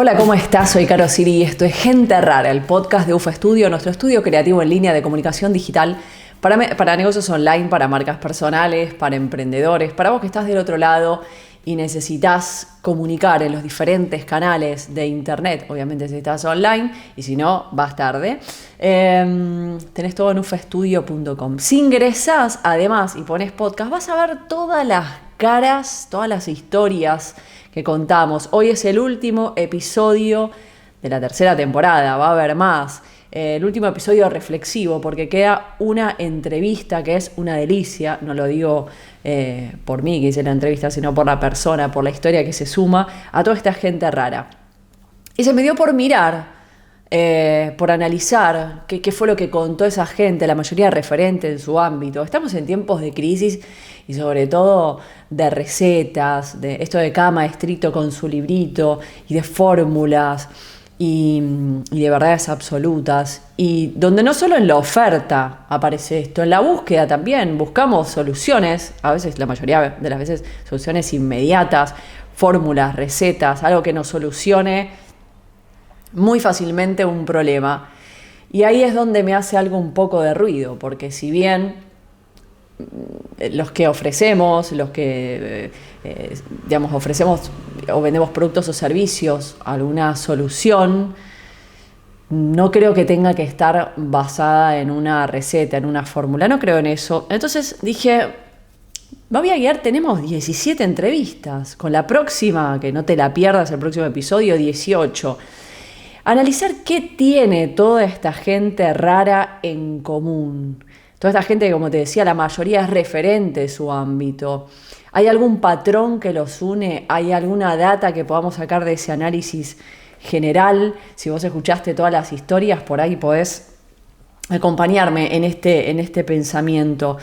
Hola, ¿cómo estás? Soy Caro Siri y esto es Gente Rara, el podcast de UFA Studio, nuestro estudio creativo en línea de comunicación digital para negocios online, para marcas personales, para emprendedores, para vos que estás del otro lado y necesitas comunicar en los diferentes canales de internet, obviamente si estás online y si no, vas tarde. Tenés todo en ufastudio.com. Si ingresás además y pones podcast, vas a ver todas las caras, todas las historias que contamos. Hoy es el último episodio de la tercera temporada, va a haber más. El último episodio reflexivo, porque queda una entrevista que es una delicia, no lo digo por mí que hice la entrevista, sino por la persona, por la historia que se suma a toda esta gente rara. Y se me dio por mirar, por analizar qué fue lo que contó esa gente, la mayoría referente en su ámbito. Estamos en tiempos de crisis y sobre todo de recetas, de esto de cada maestrito con su librito y de fórmulas y de verdades absolutas, y donde no solo en la oferta aparece esto, en la búsqueda también buscamos soluciones, a veces, la mayoría de las veces, soluciones inmediatas, fórmulas, recetas, algo que nos solucione muy fácilmente un problema. Y ahí es donde me hace algo un poco de ruido, porque si bien los que ofrecemos, ofrecemos o vendemos productos o servicios, alguna solución, no creo que tenga que estar basada en una receta, en una fórmula, no creo en eso. Entonces dije, me voy a guiar, tenemos 17 entrevistas, con la próxima, que no te la pierdas, el próximo episodio, 18. Analizar qué tiene toda esta gente rara en común. Toda esta gente que, como te decía, la mayoría es referente de su ámbito. ¿Hay algún patrón que los une? ¿Hay alguna data que podamos sacar de ese análisis general? Si vos escuchaste todas las historias, por ahí podés acompañarme en este pensamiento.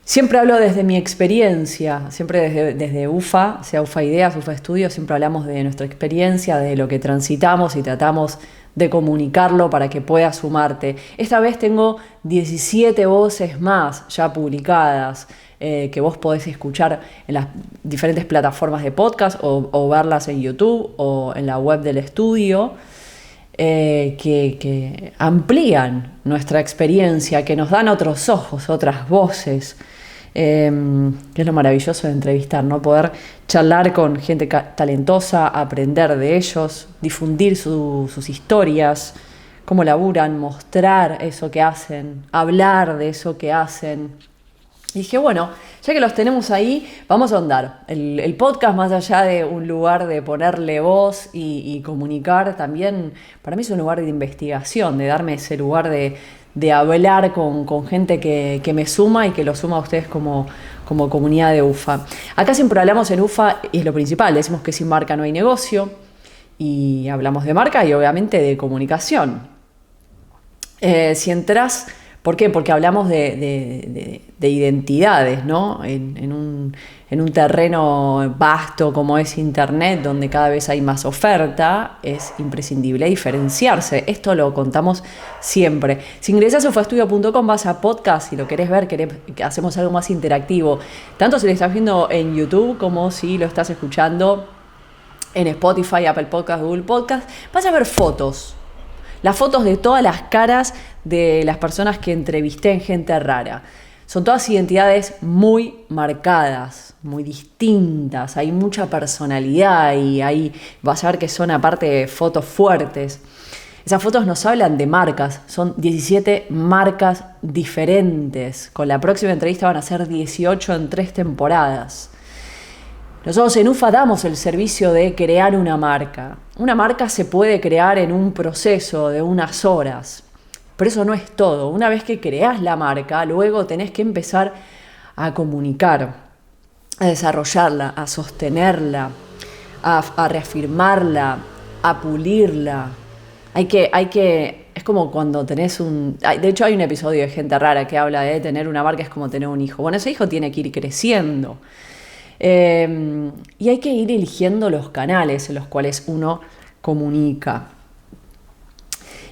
Siempre hablo desde mi experiencia, siempre desde UFA, sea UFA Ideas, UFA Studio, siempre hablamos de nuestra experiencia, de lo que transitamos y tratamos de comunicarlo para que puedas sumarte. Esta vez tengo 17 voces más ya publicadas, que vos podés escuchar en las diferentes plataformas de podcast o verlas en YouTube o en la web del estudio, que amplían nuestra experiencia, que nos dan otros ojos, otras voces, que es lo maravilloso de entrevistar, ¿no? Poder charlar con gente talentosa, aprender de ellos, difundir sus historias, cómo laburan, mostrar eso que hacen, hablar de eso que hacen. Y dije, bueno, ya que los tenemos ahí, vamos a ahondar. El podcast, más allá de un lugar de ponerle voz y comunicar, también para mí es un lugar de investigación, de darme ese lugar de hablar con gente que me suma y que lo suma a ustedes como comunidad de UFA. Acá siempre hablamos en UFA, y es lo principal, decimos que sin marca no hay negocio, y hablamos de marca y obviamente de comunicación. Si entras... ¿Por qué? Porque hablamos de identidades, ¿no? En un terreno vasto como es Internet, donde cada vez hay más oferta, es imprescindible diferenciarse. Esto lo contamos siempre. Si ingresas a ufastudio.com, vas a podcast, si lo querés ver, hacemos algo más interactivo. Tanto si lo estás viendo en YouTube como si lo estás escuchando en Spotify, Apple Podcast, Google Podcast, vas a ver fotos. Las fotos de todas las caras de las personas que entrevisté en Gente Rara. Son todas identidades muy marcadas, muy distintas. Hay mucha personalidad y ahí vas a ver que son aparte fotos fuertes. Esas fotos nos hablan de marcas. Son 17 marcas diferentes. Con la próxima entrevista van a ser 18 en 3 temporadas. Nosotros en UFA damos el servicio de crear una marca. Una marca se puede crear en un proceso de unas horas, pero eso no es todo. Una vez que creás la marca, luego tenés que empezar a comunicar, a desarrollarla, a sostenerla, a reafirmarla, a pulirla. Es como cuando tenés de hecho hay un episodio de Gente Rara que habla de tener una marca es como tener un hijo. Bueno, ese hijo tiene que ir creciendo. Y hay que ir eligiendo los canales en los cuales uno comunica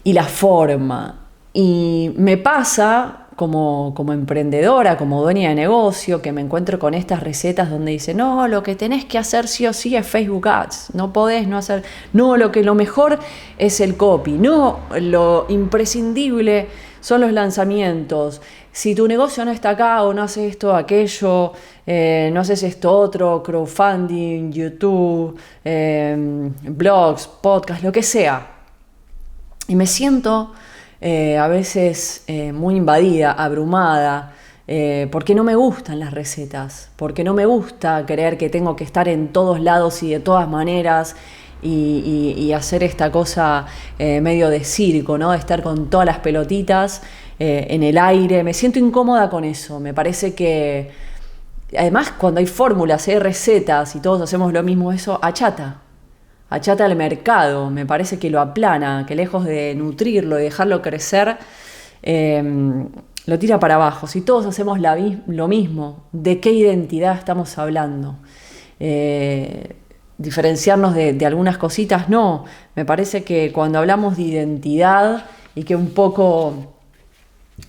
y la forma. Y me pasa como emprendedora, como dueña de negocio, que me encuentro con estas recetas donde dice, no, lo que tenés que hacer sí o sí es Facebook Ads, no podés no hacer, no, lo mejor es el copy, no, lo imprescindible son los lanzamientos. Si tu negocio no está acá o no haces esto o aquello, no haces esto otro, crowdfunding, YouTube, blogs, podcast, lo que sea. Y me siento a veces muy invadida, abrumada, porque no me gustan las recetas, porque no me gusta creer que tengo que estar en todos lados y de todas maneras y hacer esta cosa medio de circo, ¿no? De estar con todas las pelotitas en el aire. Me siento incómoda con eso. Me parece que, además, cuando hay fórmulas, hay recetas y todos hacemos lo mismo, eso achata el mercado, me parece que lo aplana, que lejos de nutrirlo y dejarlo crecer, lo tira para abajo. Si todos hacemos lo mismo, ¿de qué identidad estamos hablando? Diferenciarnos de algunas cositas, no. Me parece que cuando hablamos de identidad y que un poco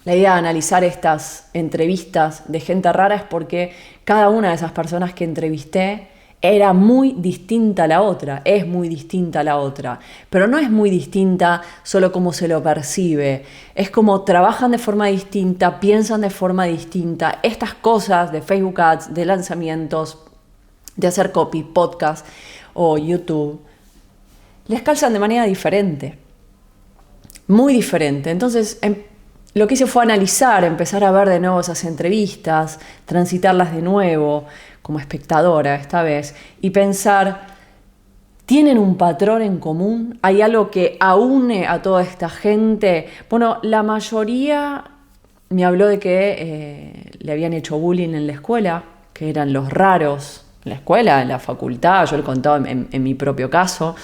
la idea de analizar estas entrevistas de gente rara es porque cada una de esas personas que entrevisté era muy distinta a la otra, es muy distinta a la otra, pero no es muy distinta solo como se lo percibe, es como trabajan de forma distinta, piensan de forma distinta. Estas cosas de Facebook Ads, de lanzamientos, de hacer copy, podcast o YouTube, les calzan de manera diferente, muy diferente. Entonces, lo que hice fue analizar, empezar a ver de nuevo esas entrevistas, transitarlas de nuevo, como espectadora esta vez, y pensar, ¿tienen un patrón en común? ¿Hay algo que aúne a toda esta gente? Bueno, la mayoría me habló de que le habían hecho bullying en la escuela, que eran los raros en la escuela, en la facultad, yo le contaba en mi propio caso,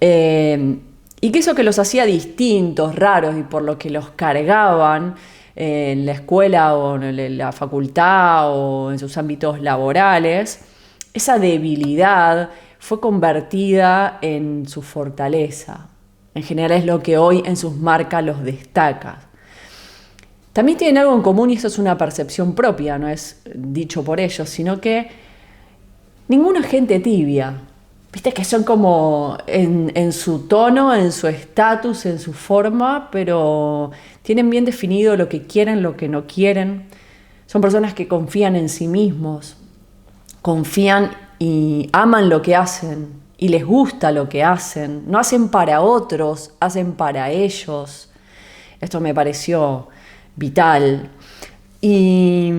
y que eso que los hacía distintos, raros, y por lo que los cargaban en la escuela o en la facultad o en sus ámbitos laborales, esa debilidad fue convertida en su fortaleza. En general es lo que hoy en sus marcas los destaca. También tienen algo en común, y eso es una percepción propia, no es dicho por ellos, sino que ninguna gente tibia. Viste que son como en su tono, en su estatus, en su forma, pero tienen bien definido lo que quieren, lo que no quieren. Son personas que confían en sí mismos, confían y aman lo que hacen y les gusta lo que hacen. No hacen para otros, hacen para ellos. Esto me pareció vital. Y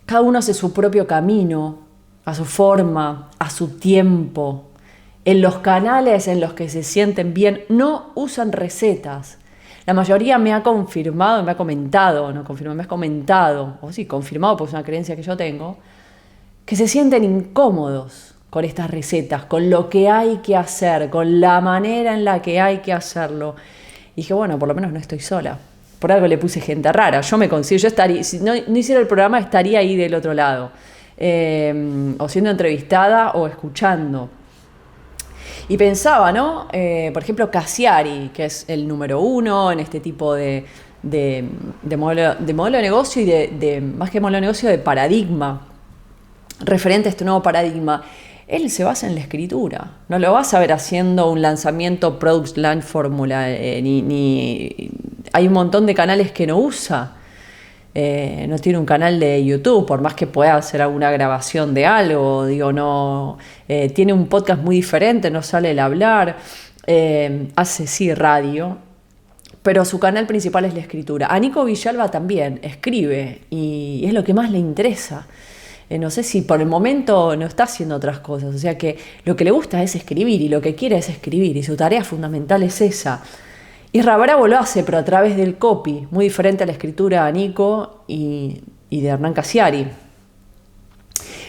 cada uno hace su propio camino, a su forma, a su tiempo. En los canales en los que se sienten bien, no usan recetas. La mayoría me ha confirmado, me ha comentado, o sí, confirmado, porque es una creencia que yo tengo, que se sienten incómodos con estas recetas, con lo que hay que hacer, con la manera en la que hay que hacerlo. Y dije, bueno, por lo menos no estoy sola. Por algo le puse gente rara. Yo me considero, yo estaría, si no hiciera el programa, estaría ahí del otro lado. O siendo entrevistada o escuchando. Y pensaba, ¿no? Por ejemplo, Cassiari, que es el número 1 en este tipo de modelo de negocio y de más que modelo de negocio, de paradigma, referente a este nuevo paradigma. Él se basa en la escritura. No lo vas a ver haciendo un lanzamiento Product Launch Fórmula, ni hay un montón de canales que no usa. No tiene un canal de YouTube, por más que pueda hacer alguna grabación de algo, tiene un podcast muy diferente, no sale el hablar, hace sí radio, pero su canal principal es la escritura. A Nico Villalba también escribe y es lo que más le interesa. No sé si por el momento no está haciendo otras cosas, o sea que lo que le gusta es escribir y lo que quiere es escribir y su tarea fundamental es esa. Isra Bravo lo hace, pero a través del copy, muy diferente a la escritura de Nico y de Hernán Cassiari.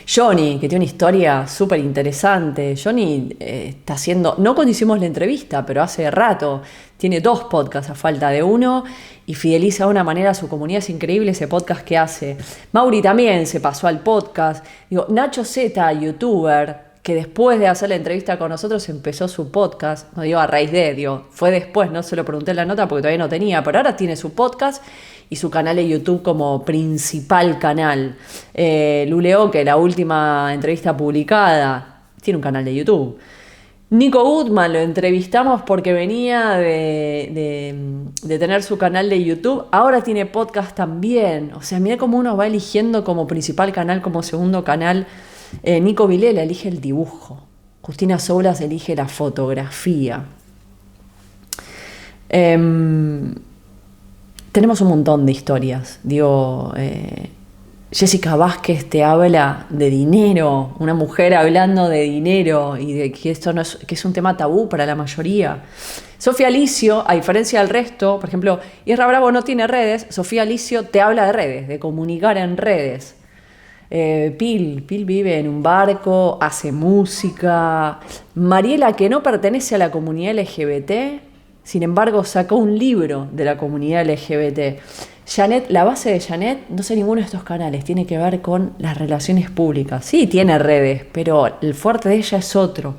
Johnny, que tiene una historia súper interesante. Johnny está haciendo, no cuando hicimos la entrevista, pero hace rato, tiene 2 podcasts a falta de uno y fideliza de una manera a su comunidad. Es increíble ese podcast que hace. Mauri también se pasó al podcast. Nacho Z, youtuber, que después de hacer la entrevista con nosotros empezó su podcast, no digo a raíz de, digo, fue después, no se lo pregunté en la nota porque todavía no tenía, pero ahora tiene su podcast y su canal de YouTube como principal canal. Luleo, que la última entrevista publicada, tiene un canal de YouTube. Nico Goodman lo entrevistamos porque venía de tener su canal de YouTube. Ahora tiene podcast también. O sea, mira cómo uno va eligiendo como principal canal, como segundo canal. Nico Vilela elige el dibujo. Justina Soulas elige la fotografía. Tenemos un montón de historias. Jessica Vázquez te habla de dinero, una mujer hablando de dinero y de que esto no es, que es un tema tabú para la mayoría. Sofía Alicio, a diferencia del resto, por ejemplo, Isra Bravo no tiene redes, Sofía Alicio te habla de redes, de comunicar en redes. Pil vive en un barco, hace música. Mariela, que no pertenece a la comunidad LGBT, sin embargo sacó un libro de la comunidad LGBT. Janet, la base de Janet, no sé ninguno de estos canales, tiene que ver con las relaciones públicas. Sí, tiene redes, pero el fuerte de ella es otro.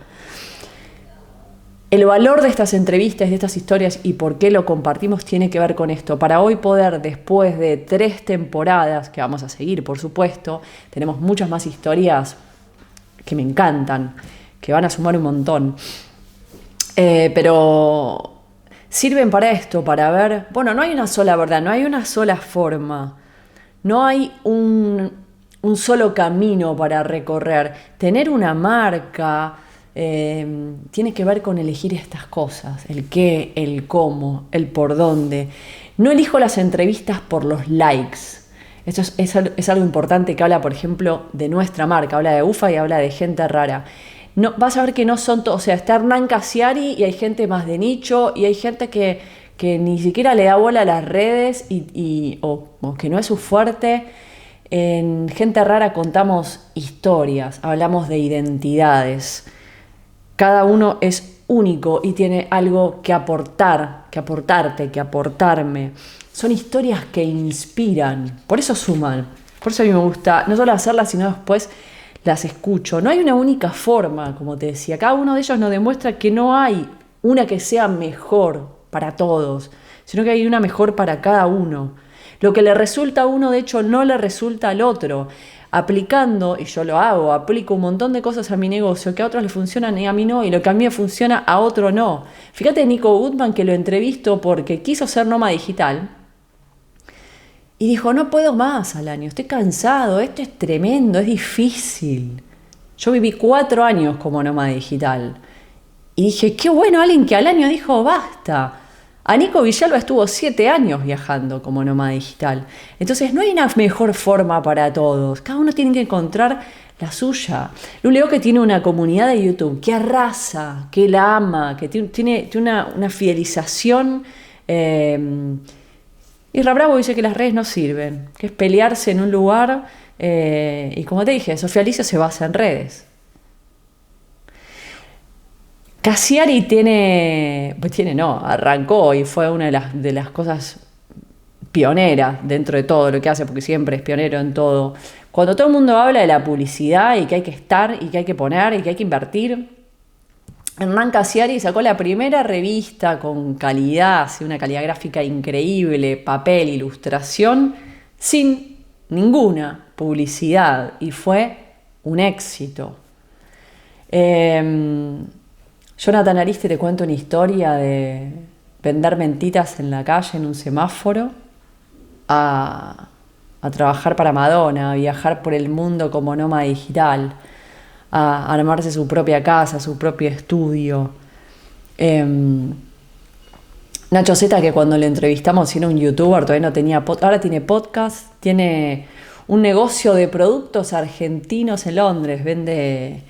El valor de estas entrevistas, de estas historias y por qué lo compartimos tiene que ver con esto. Para hoy poder, después de 3 temporadas, que vamos a seguir, por supuesto, tenemos muchas más historias que me encantan, que van a sumar un montón. Pero sirven para esto, para ver, bueno, no hay una sola verdad, no hay una sola forma, no hay un solo camino para recorrer. Tener una marca tiene que ver con elegir estas cosas, el qué, el cómo, el por dónde. No elijo las entrevistas por los likes. Esto es algo importante que habla, por ejemplo, de nuestra marca, habla de UFA y habla de gente rara. No, vas a ver que no son todos, o sea, está Hernán Casiari y hay gente más de nicho y hay gente que ni siquiera le da bola a las redes o que no es su fuerte. En Gente Rara contamos historias, hablamos de identidades. Cada uno es único y tiene algo que aportar, que aportarte, que aportarme. Son historias que inspiran, por eso suman. Por eso a mí me gusta no solo hacerlas, sino después las escucho. No hay una única forma, como te decía. Cada uno de ellos nos demuestra que no hay una que sea mejor para todos, sino que hay una mejor para cada uno. Lo que le resulta a uno, de hecho, no le resulta al otro. Aplicando, y yo lo hago, aplico un montón de cosas a mi negocio que a otros le funcionan y a mí no, y lo que a mí me funciona a otro no. Fíjate Nico Goodman, que lo entrevisto porque quiso ser nómada digital. Y dijo, no puedo más al año, estoy cansado, esto es tremendo, es difícil. Yo viví 4 años como nómada digital. Y dije, qué bueno, alguien que al año dijo, basta. A Nico Villalba estuvo 7 años viajando como nómada digital. Entonces no hay una mejor forma para todos. Cada uno tiene que encontrar la suya. Luleo, que tiene una comunidad de YouTube que arrasa, que la ama, que tiene una fidelización. Isra Bravo dice que las redes no sirven, que es pelearse en un lugar. Y como te dije, Sofía Alicia se basa en redes. Casiari arrancó y fue una de las cosas pioneras dentro de todo lo que hace, porque siempre es pionero en todo. Cuando todo el mundo habla de la publicidad y que hay que estar y que hay que poner y que hay que invertir, Hernán Casiari sacó la primera revista con calidad, así una calidad gráfica increíble, papel, ilustración, sin ninguna publicidad y fue un éxito. Jonathan Ariste, te cuento una historia de vender mentitas en la calle, en un semáforo, a trabajar para Madonna, a viajar por el mundo como nómada digital, a armarse su propia casa, su propio estudio. Nacho Zeta, que cuando le entrevistamos era un youtuber, todavía no tenía ahora tiene podcast, tiene un negocio de productos argentinos en Londres, vende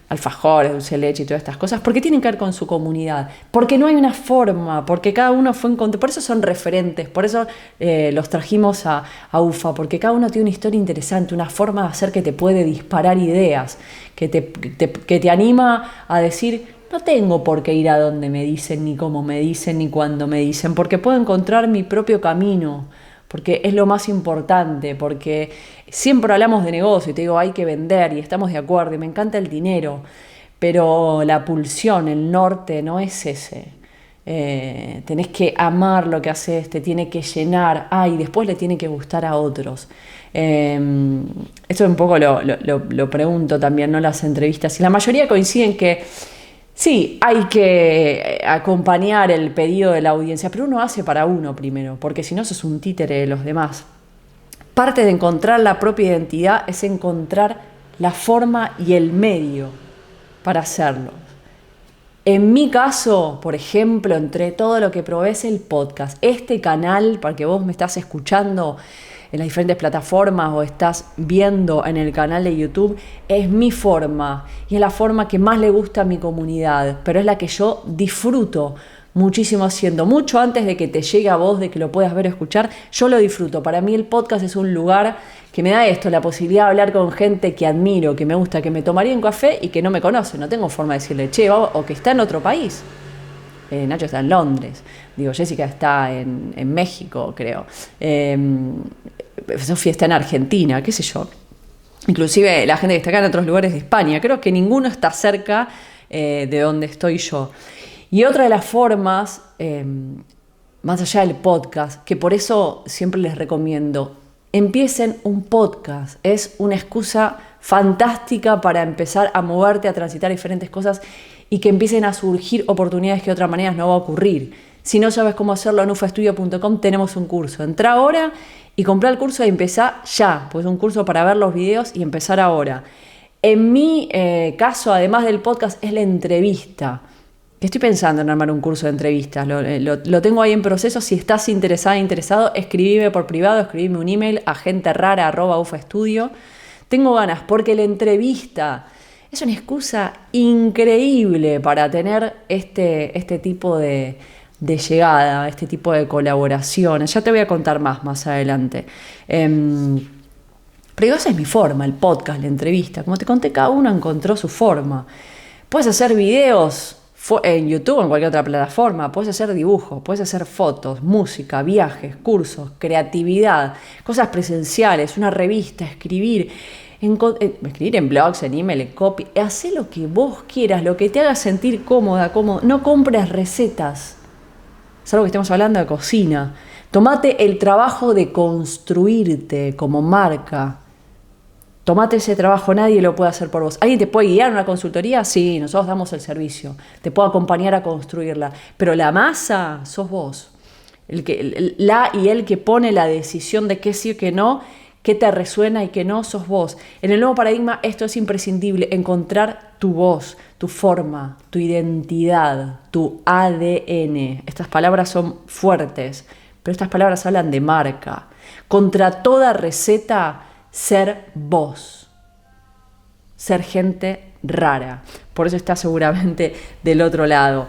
alfajores, dulce de leche y todas estas cosas, porque tienen que ver con su comunidad, porque no hay una forma, porque cada uno fue por eso son referentes, por eso los trajimos a UFA, porque cada uno tiene una historia interesante, una forma de hacer que te puede disparar ideas, que te anima a decir, no tengo por qué ir a donde me dicen, ni cómo me dicen, ni cuándo me dicen, porque puedo encontrar mi propio camino, porque es lo más importante, porque siempre hablamos de negocio y te digo, hay que vender y estamos de acuerdo y me encanta el dinero, pero la pulsión, el norte no es ese. Tenés que amar lo que haces, te tiene que llenar, y después le tiene que gustar a otros. Eso un poco lo pregunto también, ¿no? Las entrevistas, y la mayoría coinciden que sí, hay que acompañar el pedido de la audiencia, pero uno hace para uno primero, porque si no sos un títere de los demás. Parte de encontrar la propia identidad es encontrar la forma y el medio para hacerlo. En mi caso, por ejemplo, entre todo lo que probé es el podcast. Este canal, para que vos me estás escuchando en las diferentes plataformas o estás viendo en el canal de YouTube, es mi forma y es la forma que más le gusta a mi comunidad, pero es la que yo disfruto muchísimo haciendo. Mucho antes de que te llegue a vos, de que lo puedas ver o escuchar, yo lo disfruto. Para mí el podcast es un lugar que me da esto, la posibilidad de hablar con gente que admiro, que me gusta, que me tomaría un café y que no me conoce. No tengo forma de decirle, che, o que está en otro país. Nacho está en Londres. Digo, Jessica está en México, creo. Sofía está en Argentina, qué sé yo. Inclusive la gente que está acá en otros lugares de España. Creo que ninguno está cerca de donde estoy yo. Y otra de las formas, más allá del podcast, que por eso siempre les recomiendo, empiecen un podcast. Es una excusa fantástica para empezar a moverte, a transitar diferentes cosas y que empiecen a surgir oportunidades que de otra manera no va a ocurrir. Si no sabes cómo hacerlo, en ufaestudio.com tenemos un curso. Entrá ahora y comprá el curso y empezá ya, pues es un curso para ver los videos y empezar ahora. En mi caso, además del podcast, es la entrevista. Estoy pensando en armar un curso de entrevistas, lo tengo ahí en proceso. Si estás interesado, escribime por privado, escribime un email a genterrara@ufaestudio. Tengo ganas, porque la entrevista es una excusa increíble para tener este tipo de llegada, este tipo de colaboraciones. Ya te voy a contar más adelante. Pero esa es mi forma, el podcast, la entrevista. Como te conté, cada uno encontró su forma. Puedes hacer videos en YouTube o en cualquier otra plataforma, puedes hacer dibujos, puedes hacer fotos, música, viajes, cursos, creatividad, cosas presenciales, una revista, escribir en blogs, en email, en copy. Hacé lo que vos quieras, lo que te haga sentir cómoda, cómodo. No compres recetas. Es algo que estamos hablando de cocina. Tomate el trabajo de construirte como marca. Tomate ese trabajo, nadie lo puede hacer por vos. ¿Alguien te puede guiar en una consultoría? Sí, nosotros damos el servicio. Te puedo acompañar a construirla. Pero la masa sos vos. El que pone la decisión de qué sí o qué no, qué te resuena y qué no, sos vos. En el nuevo paradigma esto es imprescindible. Encontrar tu voz, tu forma, tu identidad, tu ADN. Estas palabras son fuertes, pero estas palabras hablan de marca. Contra toda receta, ser vos, ser gente rara. Por eso está seguramente del otro lado.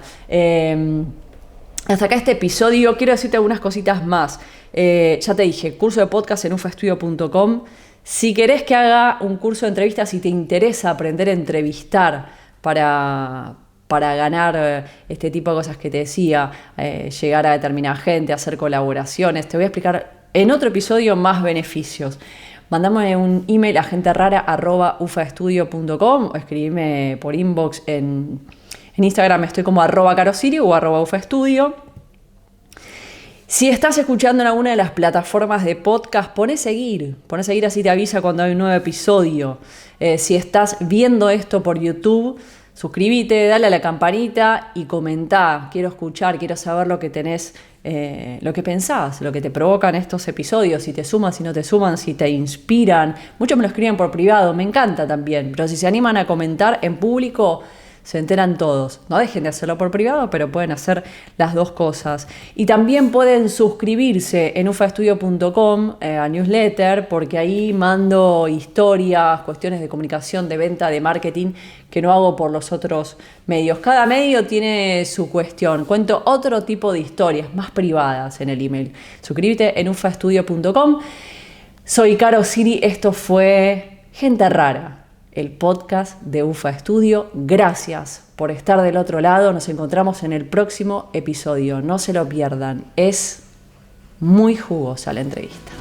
Hasta acá este episodio. Quiero decirte algunas cositas más. Ya te dije, curso de podcast en ufaestudio.com. Si querés que haga un curso de entrevistas, si te interesa aprender a entrevistar para ganar este tipo de cosas que te decía, llegar a determinada gente, hacer colaboraciones, te voy a explicar en otro episodio más beneficios. Mandame un email a genterrara@ufaestudio.com o escribime por inbox en Instagram. Estoy como @carosiri o @ufaestudio. Si estás escuchando en alguna de las plataformas de podcast, poné seguir así te avisa cuando hay un nuevo episodio. Si estás viendo esto por YouTube, suscríbete, dale a la campanita y comentá. Quiero escuchar, quiero saber lo que tenés, lo que pensás, lo que te provocan estos episodios, si te suman, si no te suman, si te inspiran. Muchos me lo escriben por privado, me encanta también, pero si se animan a comentar en público, se enteran todos. No dejen de hacerlo por privado, pero pueden hacer las dos cosas. Y también pueden suscribirse en ufaestudio.com a newsletter, porque ahí mando historias, cuestiones de comunicación, de venta, de marketing, que no hago por los otros medios. Cada medio tiene su cuestión. Cuento otro tipo de historias más privadas en el email. Suscríbete en ufaestudio.com. Soy Caro Siri. Esto fue Gente Rara, el podcast de UFA Estudio. Gracias por estar del otro lado. Nos encontramos en el próximo episodio. No se lo pierdan. Es muy jugosa la entrevista.